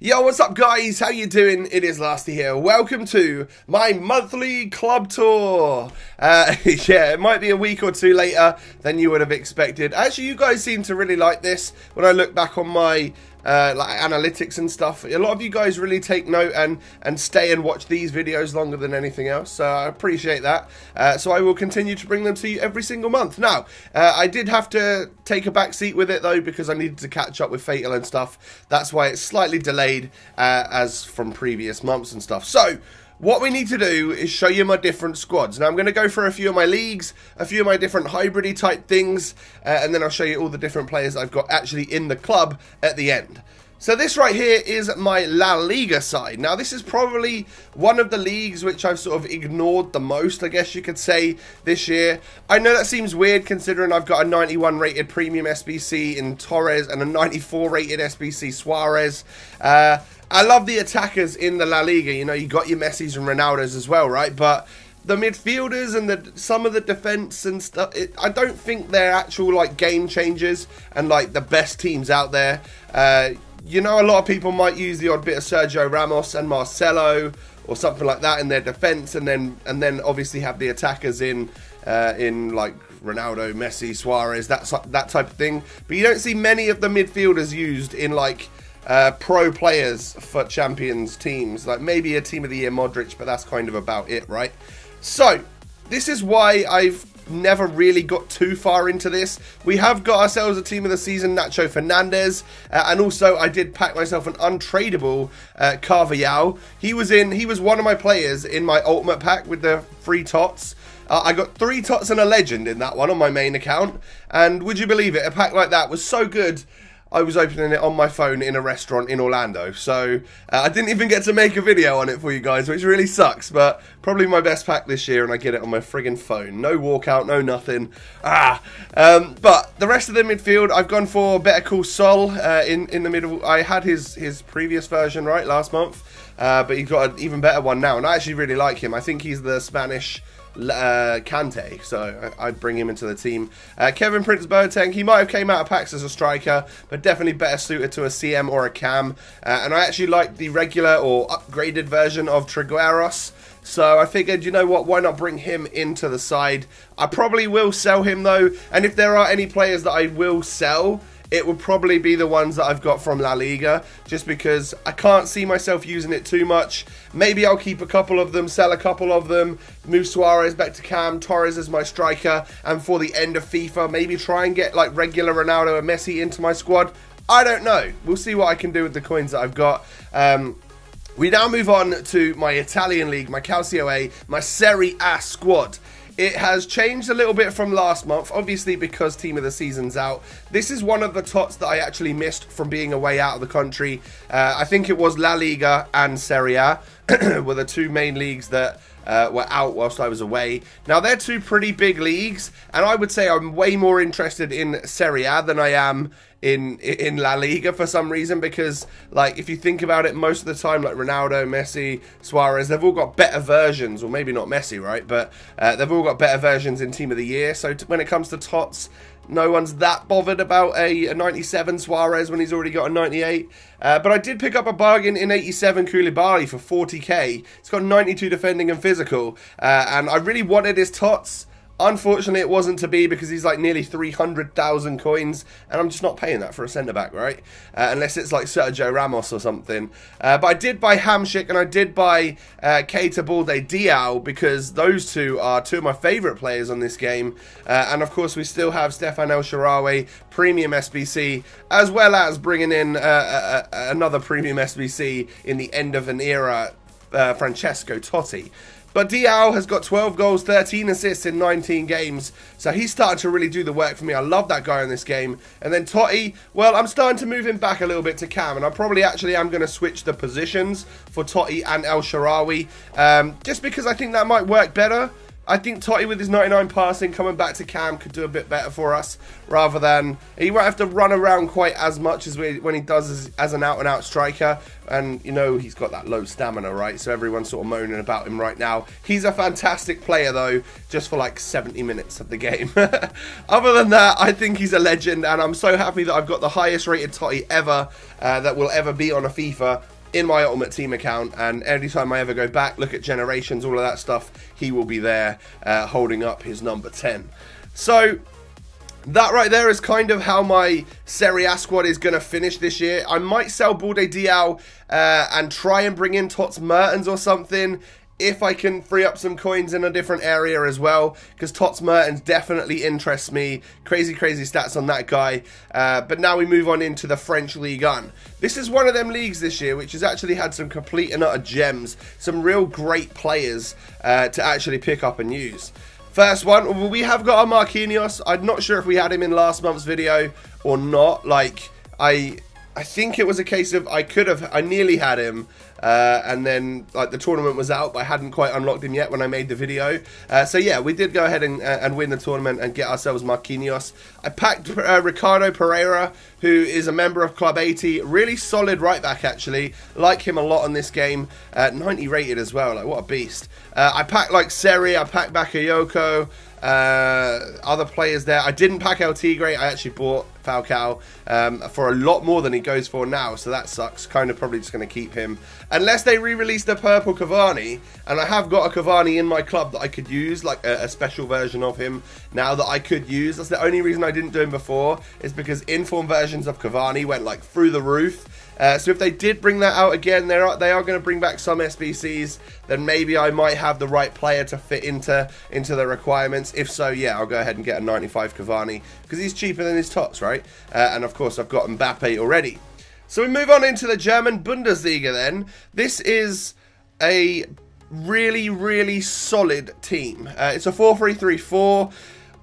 Yo, what's up guys? How you doing? It is Lasty here. Welcome to my monthly club tour. Yeah, it might be a week or two later than you would have expected. Actually, you guys seem to really like this. When I look back on my like analytics and stuff, a lot of you guys really take note and stay and watch these videos longer than anything else, so I appreciate that. So I will continue to bring them to you every single month. Now, I did have to take a back seat with it though, because I needed to catch up with Fatal and stuff. That's why it's slightly delayed as from previous months and stuff. So what we need to do is show you my different squads. Now I'm going to go for a few of my leagues, a few of my different hybridy type things, and then I'll show you all the different players I've got actually in the club at the end. So this right here is my La Liga side. Now this is probably one of the leagues which I've sort of ignored the most, I guess you could say, this year. I know that seems weird considering I've got a 91 rated premium SBC in Torres and a 94 rated SBC Suarez. I love the attackers in the La Liga. You know, you got your Messis and Ronaldos as well, right? But the midfielders and some of the defense and stuff, I don't think they're actual like game changers and like the best teams out there. You know, a lot of people might use the odd bit of Sergio Ramos and Marcelo or something like that in their defense, and then obviously have the attackers in like Ronaldo, Messi, Suarez, that type of thing. But you don't see many of the midfielders used in like pro players for Champions teams, like maybe a Team of the Year Modric, but that's kind of about it, right? So this is why I've never really got too far into this. We have got ourselves a Team of the Season Nacho Fernandez, and also I did pack myself an untradeable Carvajal. He was one of my players in my ultimate pack with the free tots. I got 3 tots and a legend in that one on my main account, and would you believe it, a pack like that was so good I was opening it on my phone in a restaurant in Orlando. So I didn't even get to make a video on it for you guys, which really sucks, but probably my best pack this year, and I get it on my friggin' phone. No walkout, no nothing. But the rest of the midfield, I've gone for Better Call Saul in the middle. I had his previous version, right, last month, but he's got an even better one now, and I actually really like him. I think he's the Spanish Kante, so I'd bring him into the team. Kevin Prince Boateng, he might have came out of packs as a striker, but definitely better suited to a CM or a cam. And I actually like the regular or upgraded version of Trigueros, so I figured, you know what, why not bring him into the side. I probably will sell him though, and if there are any players that I will sell, it would probably be the ones that I've got from La Liga, just because I can't see myself using it too much. Maybe I'll keep a couple of them, sell a couple of them, move Suarez back to cam, Torres as my striker, and for the end of FIFA, maybe try and get like regular Ronaldo and Messi into my squad. I don't know. We'll see what I can do with the coins that I've got. We now move on to my Italian league, my Calcio A, my Serie A squad. It has changed a little bit from last month, obviously because Team of the Season's out. This is one of the tots that I actually missed from being away out of the country. I think it was La Liga and Serie A were the two main leagues that were out whilst I was away. Now, they're two pretty big leagues, and I would say I'm way more interested in Serie A than I am in La Liga for some reason, because like if you think about it, most of the time like Ronaldo, Messi, Suarez, they've all got better versions, or maybe not Messi, right, but they've all got better versions in Team of the Year. So when it comes to tots, no one's that bothered about a 97 Suarez when he's already got a 98. But I did pick up a bargain in 87 Koulibaly for 40k. It's got 92 defending and physical, and I really wanted his tots. Unfortunately, it wasn't to be, because he's like nearly 300,000 coins, and I'm just not paying that for a centre-back, right? Unless it's like Sergio Ramos or something. But I did buy Hamsik, and I did buy KUYT Diao, because those two are two of my favourite players on this game. And of course, we still have Stefan El Shaarawy, premium SBC, as well as bringing in another premium SBC in the end of an era, Francesco Totti. But Diao has got 12 goals, 13 assists in 19 games, so he's starting to really do the work for me. I love that guy in this game. And then Totti, well, I'm starting to move him back a little bit to cam, and I probably actually am going to switch the positions for Totti and El Shaarawy, just because I think that might work better. I think Totti with his 99 passing coming back to cam could do a bit better for us, rather than he won't have to run around quite as much as when he does as an out-and-out striker. And you know he's got that low stamina, right? So everyone's sort of moaning about him right now. He's a fantastic player though, just for like 70 minutes of the game. Other than that, I think he's a legend, and I'm so happy that I've got the highest rated Totti ever that will ever be on a FIFA in my Ultimate Team account. And anytime I ever go back, look at generations, all of that stuff, he will be there holding up his number 10. So that right there is kind of how my Serie A squad is going to finish this year. I might sell Balde Diao and try and bring in TOTS Mertens or something, if I can free up some coins in a different area as well, because TOTS Mertens definitely interests me. Crazy stats on that guy. But now we move on into the French Ligue 1. This is one of them leagues this year which has actually had some complete and utter gems, some real great players to actually pick up and use. First one, we have got our Marquinhos. I'm not sure if we had him in last month's video or not. Like, I think it was a case of I nearly had him, and then like the tournament was out, but I hadn't quite unlocked him yet when I made the video. So yeah, we did go ahead and win the tournament and get ourselves Marquinhos. I packed Ricardo Pereira, who is a member of Club 80, really solid right back actually. Like him a lot in this game, 90 rated as well. Like, what a beast. I packed like Seri, I packed Bakayoko. Other players there. I didn't pack El Tigre. I actually bought Falcao for a lot more than he goes for now, so that sucks. Kind of probably just going to keep him unless they re-release the purple Cavani, and I have got a Cavani in my club that I could use, like a special version of him now that I could use. That's the only reason I didn't do him before, is because inform versions of Cavani went like through the roof. So if they did bring that out again, they are going to bring back some SBCs, then maybe I might have the right player to fit into the requirements. If so, yeah, I'll go ahead and get a 95 Cavani, because he's cheaper than his TOTS, right? And of course, I've got Mbappe already. So we move on into the German Bundesliga then. This is a really solid team. It's a 4-3-3-4.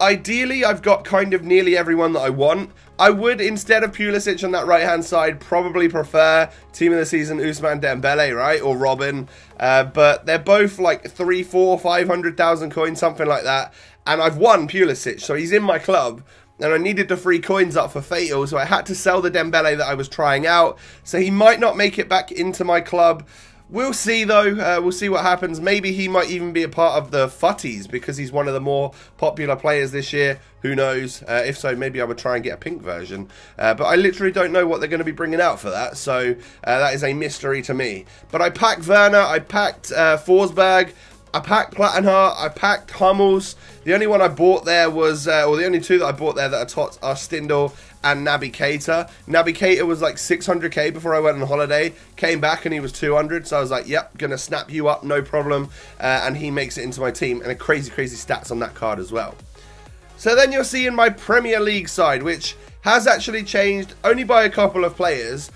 Ideally, I've got kind of nearly everyone that I want. I would, instead of Pulisic on that right-hand side, probably prefer Team of the Season Ousmane Dembele, right? Or Robin. But they're both like 3, 4, 500,000 coins, something like that. And I've won Pulisic, so he's in my club. And I needed the free coins up for Fatal, so I had to sell the Dembele that I was trying out. So he might not make it back into my club. We'll see though, we'll see what happens. Maybe he might even be a part of the FUTTIES, because he's one of the more popular players this year. Who knows? If so, maybe I would try and get a pink version. But I literally don't know what they're going to be bringing out for that, so that is a mystery to me. But I packed Werner, I packed Forsberg, I packed Plattenhardt, I packed Hummels. The only one I bought there was, or the only two that I bought there that are TOTS are Stindl and Naby Keita. Naby Keita was like 600k before I went on holiday. Came back and he was 200, so I was like, yep, gonna snap you up, no problem. And he makes it into my team, and a crazy stats on that card as well. So then you're seeing my Premier League side, which has actually changed only by a couple of players,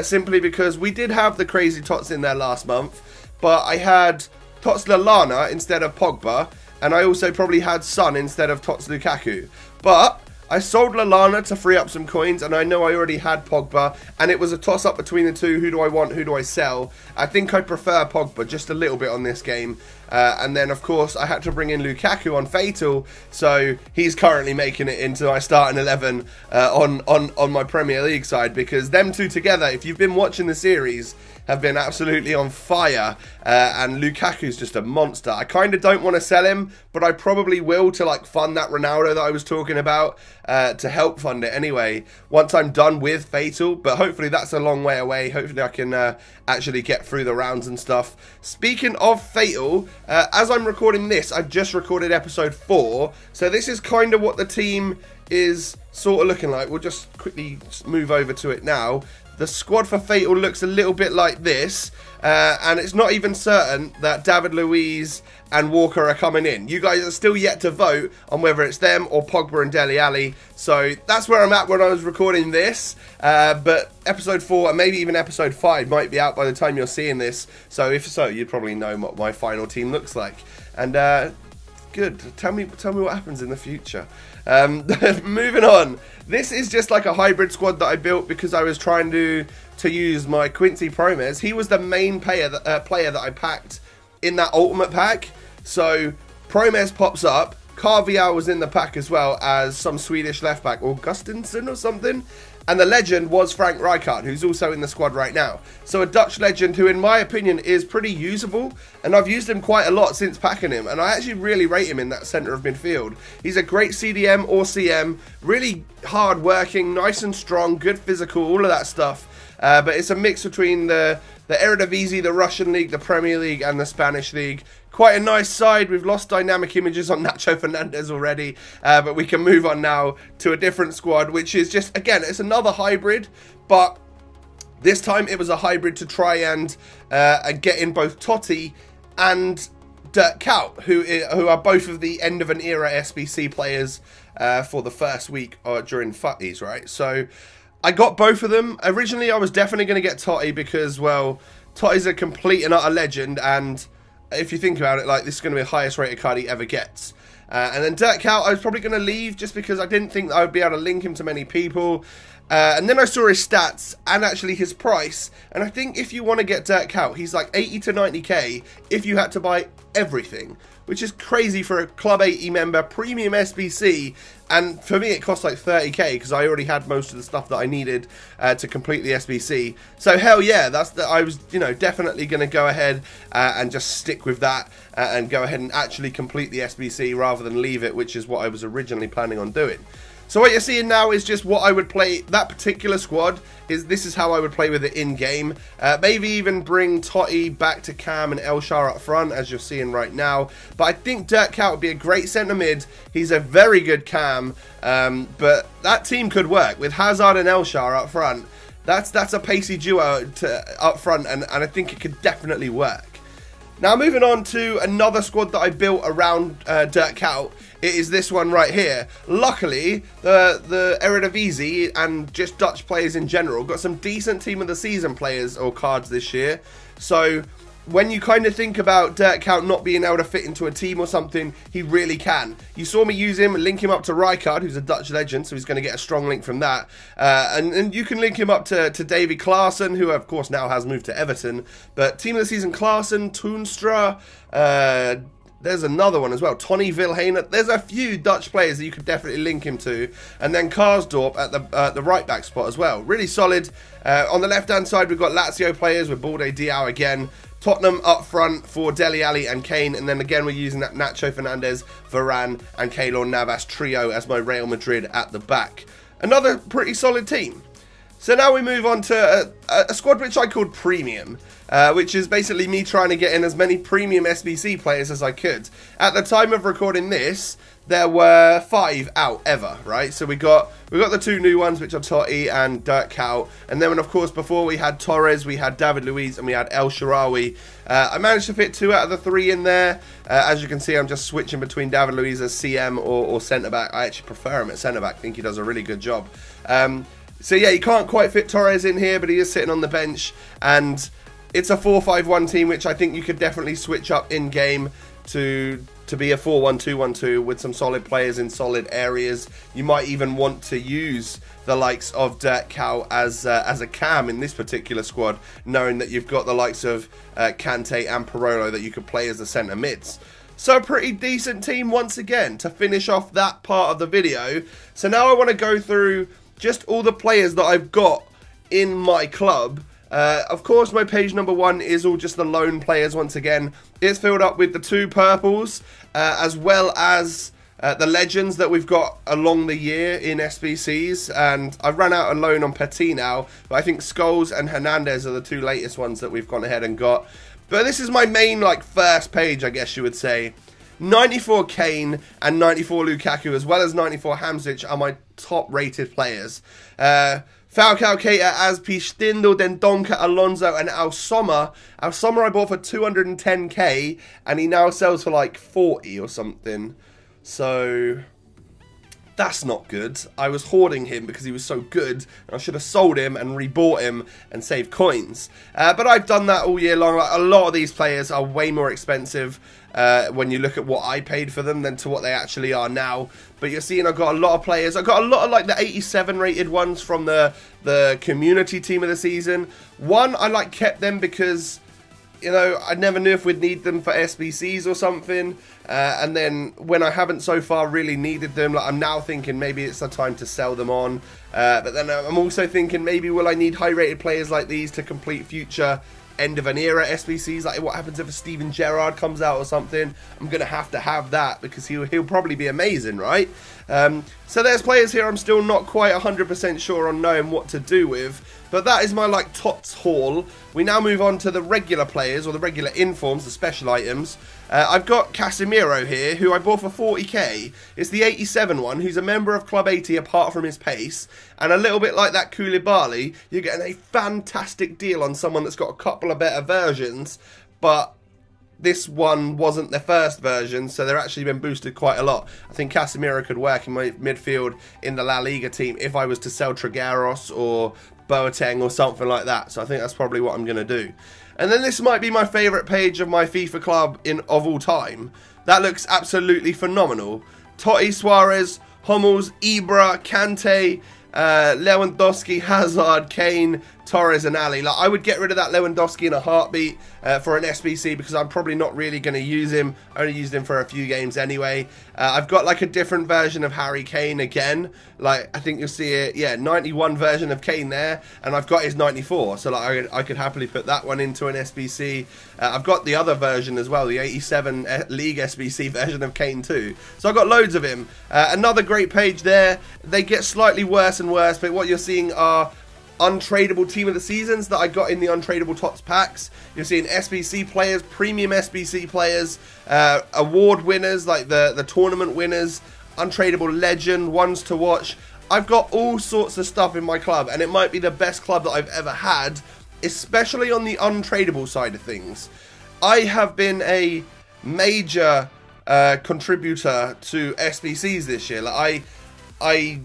simply because we did have the crazy TOTS in there last month, but I had TOTS Lallana instead of Pogba, and I also probably had Son instead of TOTS Lukaku. But I sold Lallana to free up some coins, and I know I already had Pogba, and it was a toss-up between the two. Who do I want? Who do I sell? I think I prefer Pogba just a little bit on this game. And then, of course, I had to bring in Lukaku on Fatal, so he's currently making it into my starting 11 on my Premier League side, because them two together, if you've been watching the series, have been absolutely on fire, and Lukaku's just a monster. I kind of don't want to sell him, but I probably will to like fund that Ronaldo that I was talking about, to help fund it anyway, once I'm done with Fatal, but hopefully that's a long way away. Hopefully I can actually get through the rounds and stuff. Speaking of Fatal, as I'm recording this, I've just recorded episode 4, so this is kind of what the team is sort of looking like. We'll just quickly move over to it now. The squad for Fatal looks a little bit like this, and it's not even certain that David Luiz and Walker are coming in. You guys are still yet to vote on whether it's them or Pogba and Dele Alli, so that's where I'm at when I was recording this. But episode 4 and maybe even episode 5 might be out by the time you're seeing this, so if so, you'd probably know what my final team looks like. And good, tell me what happens in the future. Moving on, this is just like a hybrid squad that I built because I was trying to use my Quincy Promes. He was the main player that I packed in that ultimate pack, so Promes pops up. Carvial was in the pack as well as some Swedish left back, Augustinsson or something. And the legend was Frank Rijkaard, who's also in the squad right now. So a Dutch legend who, in my opinion, is pretty usable. And I've used him quite a lot since packing him. And I actually really rate him in that centre of midfield. He's a great CDM or CM. Really hard working, nice and strong, good physical, all of that stuff. But it's a mix between the Eredivisie, the Russian League, the Premier League, and the Spanish League. Quite a nice side. We've lost dynamic images on Nacho Fernandez already, but we can move on now to a different squad, which is just, again, it's another hybrid, but this time it was a hybrid to try and get in both TOTTI and Dirk Kuyt, who are both of the end of an era SBC players for the first week during FUTTIES, right? So I got both of them. Originally, I was definitely going to get TOTTI because, well, TOTTI's a complete and utter legend, and if you think about it, like, this is going to be the highest rated card he ever gets. And then Dirk Kuyt, I was probably going to leave just because I didn't think that I would be able to link him to many people. And then I saw his stats and actually his price. And I think if you want to get Dirk Kuyt, he's like 80 to 90k if you had to buy everything, which is crazy for a Club 80 member, premium SBC. And for me, it cost like 30k because I already had most of the stuff that I needed to complete the SBC. So hell yeah, I was, you know, definitely going to go ahead and just stick with that and go ahead and actually complete the SBC rather than leave it, which is what I was originally planning on doing. So what you're seeing now is just what I would play. That particular squad this is how I would play with it in game. Maybe even bring TOTTI back to Cam and Elshar up front, as you're seeing right now. But I think Dirk Kuyt would be a great centre mid. He's a very good Cam, but that team could work with Hazard and Elshar up front. That's a pacey duo up front, and I think it could definitely work. Now moving on to another squad that I built around Dirk Kuyt. It is this one right here. Luckily, the Eredivisie and just Dutch players in general got some decent team of the season players or cards this year. So when you kind of think about Dirk Kuyt not being able to fit into a team or something, he really can. You saw me use him and link him up to Rijkaard, who's a Dutch legend, so he's going to get a strong link from that. And you can link him up to David Klaassen, who of course now has moved to Everton. But team of the season, Klaassen, Toonstra, there's another one as well, Tony Vilhena. There's a few Dutch players that you could definitely link him to. And then Karsdorp at the right back spot as well. Really solid. On the left hand side, we've got Lazio players with Balde Diao again. Tottenham up front for Dele Alli and Kane, and then again we're using that Nacho Fernandez, Varane and Keylor Navas trio as my Real Madrid at the back. Another pretty solid team. So now we move on to a squad which I called Premium, which is basically me trying to get in as many Premium SBC players as I could. At the time of recording this, there were 5 out ever, right? So we got the 2 new ones, which are TOTTI and Dirk Kuyt, and then of course before we had Torres, we had David Luiz, and we had El Shaarawy. I managed to fit 2 out of the 3 in there. As you can see, I'm just switching between David Luiz as CM or centre back. I actually prefer him at centre back. I think he does a really good job. So yeah, you can't quite fit Torres in here, but he is sitting on the bench, and it's a 4-5-1 team, which I think you could definitely switch up in game to be a 4-1-2-1-2 with some solid players in solid areas. You might even want to use the likes of Dirk Kuyt as a cam in this particular squad, knowing that you've got the likes of Kante and Parolo that you could play as the centre mids. So a pretty decent team once again to finish off that part of the video. So now I want to go through just all the players that I've got in my club. Of course, my page number 1 is all just the loan players once again. It's filled up with the 2 purples, as well as the legends that we've got along the year in SBCs. And I've run out of loan on Petit now, but I think Scholes and Hernandez are the 2 latest ones that we've gone ahead and got. But this is my main, like, first page, I guess you would say. 94 Kane and 94 Lukaku, as well as 94 Hamzic, are my top rated players. Falcao, Keita, Azpi, Skrindo, Dendonka, Alonso, and Al Sommer. Al Sommer I bought for 210k, and he now sells for like 40 or something. So that's not good. I was hoarding him because he was so good. I should have sold him and rebought him and saved coins. But I've done that all year long. Like, a lot of these players are way more expensive when you look at what I paid for them than to what they actually are now. But you're seeing I've got a lot of players. I've got a lot of like the 87 rated ones from the community team of the season. One, I like kept them because you know, I never knew if we'd need them for SBCs or something, and then when I haven't so far really needed them, like, I'm now thinking maybe it's the time to sell them on, but then I'm also thinking maybe will I need high rated players like these to complete future end of an era SBCs, like what happens if a Steven Gerrard comes out or something. I'm gonna have to have that because he'll probably be amazing, right? So there's players here I'm still not quite 100% sure on knowing what to do with, but that is my like TOTS haul. We now move on to the regular players, or the regular informs, the special items. I've got Casemiro here, who I bought for 40k. It's the 87 one, who's a member of Club 80 apart from his pace. And a little bit like that Koulibaly, you're getting a fantastic deal on someone that's got a couple of better versions, but this one wasn't the first version, so they're actually been boosted quite a lot. I think Casemiro could work in my midfield in the La Liga team if I was to sell Trigueros or Boateng or something like that. So I think that's probably what I'm going to do. And then this might be my favourite page of my FIFA club of all time. That looks absolutely phenomenal. Totti, Suarez, Hummels, Ibra, Kante, Lewandowski, Hazard, Kane, Torres and Ali. Like, I would get rid of that Lewandowski in a heartbeat for an SBC because I'm probably not really going to use him. I only used him for a few games anyway. I've got like a different version of Harry Kane again. Like, I think you'll see it, yeah, 91 version of Kane there, and I've got his 94. So like I could happily put that one into an SBC. I've got the other version as well, the 87 League SBC version of Kane too. So I've got loads of him. Another great page there. They get slightly worse and worse, but what you're seeing are untradeable team of the seasons that I got in the untradeable TOTS packs. You're seeing SBC players, premium SBC players, award winners like the tournament winners, untradeable legend, ones to watch. I've got all sorts of stuff in my club, and it might be the best club that I've ever had, especially on the untradeable side of things. I have been a major contributor to SBCs this year. Like, I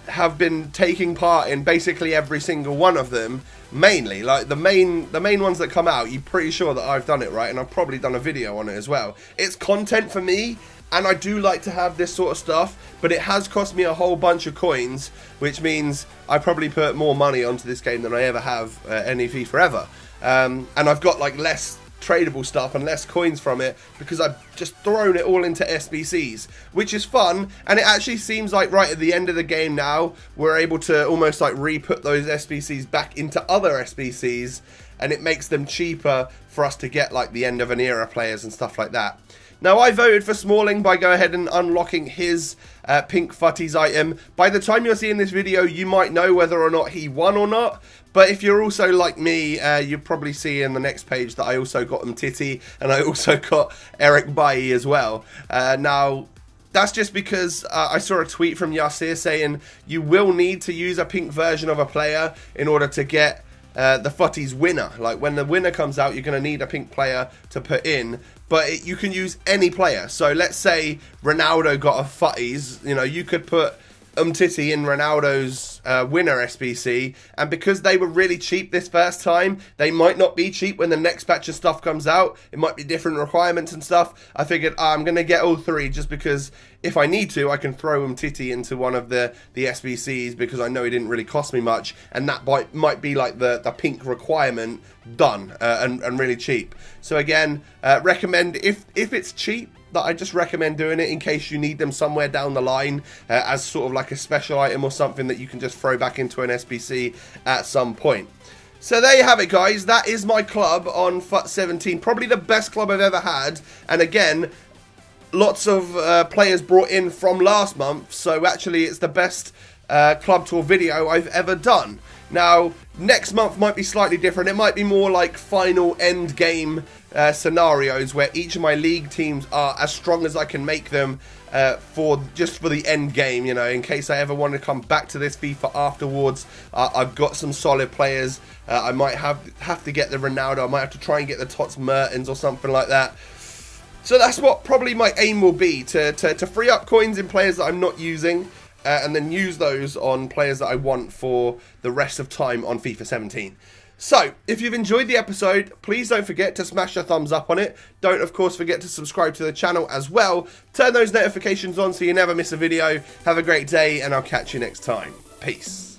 have been taking part in basically every single one of them, mainly like the main ones that come out. You're pretty sure that I've done it, right? And I've probably done a video on it as well. It's content for me, and I do like to have this sort of stuff, but it has cost me a whole bunch of coins, which means I probably put more money onto this game than I ever have any FIFA ever. And I've got like less tradable stuff and less coins from it because I've just thrown it all into SBCs, which is fun. And it actually seems like right at the end of the game now we're able to almost like re-put those SBCs back into other SBCs, and it makes them cheaper for us to get like the end of an era players and stuff like that. Now, I voted for Smalling by go ahead and unlocking his pink FUTTIES item. By the time you're seeing this video, you might know whether or not he won or not. But if you're also like me, you'll probably see in the next page that I also got Umtiti, and I also got Eric Bailly as well. Now, that's just because I saw a tweet from Yosef saying you will need to use a pink version of a player in order to get the FUTTIES winner. Like, when the winner comes out, you're going to need a pink player to put in, but you can use any player. So let's say Ronaldo got a FUTTIES, you know, you could put Umtiti in Ronaldo's winner SBC, and because they were really cheap this first time, they might not be cheap when the next batch of stuff comes out. It might be different requirements and stuff. I figured I'm going to get all three just because if I need to, I can throw Umtiti into one of the SBCs because I know it didn't really cost me much, and that might be like the pink requirement done and really cheap. So again, recommend if it's cheap, that I just recommend doing it in case you need them somewhere down the line as sort of like a special item or something that you can just throw back into an SBC at some point. So there you have it, guys. That is my club on FUT 17. Probably the best club I've ever had. And again, lots of players brought in from last month. So actually, it's the best club tour video I've ever done. Now, next month might be slightly different. It might be more like final end game scenarios where each of my league teams are as strong as I can make them just for the end game, you know, in case I ever want to come back to this FIFA afterwards. I've got some solid players. I might have to get the Ronaldo. I might have to try and get the Tots Mertens or something like that. So that's what probably my aim will be, to free up coins in players that I'm not using, and then use those on players that I want for the rest of time on FIFA 17. So, if you've enjoyed the episode, please don't forget to smash a thumbs up on it. Don't, of course, forget to subscribe to the channel as well. Turn those notifications on so you never miss a video. Have a great day, and I'll catch you next time. Peace.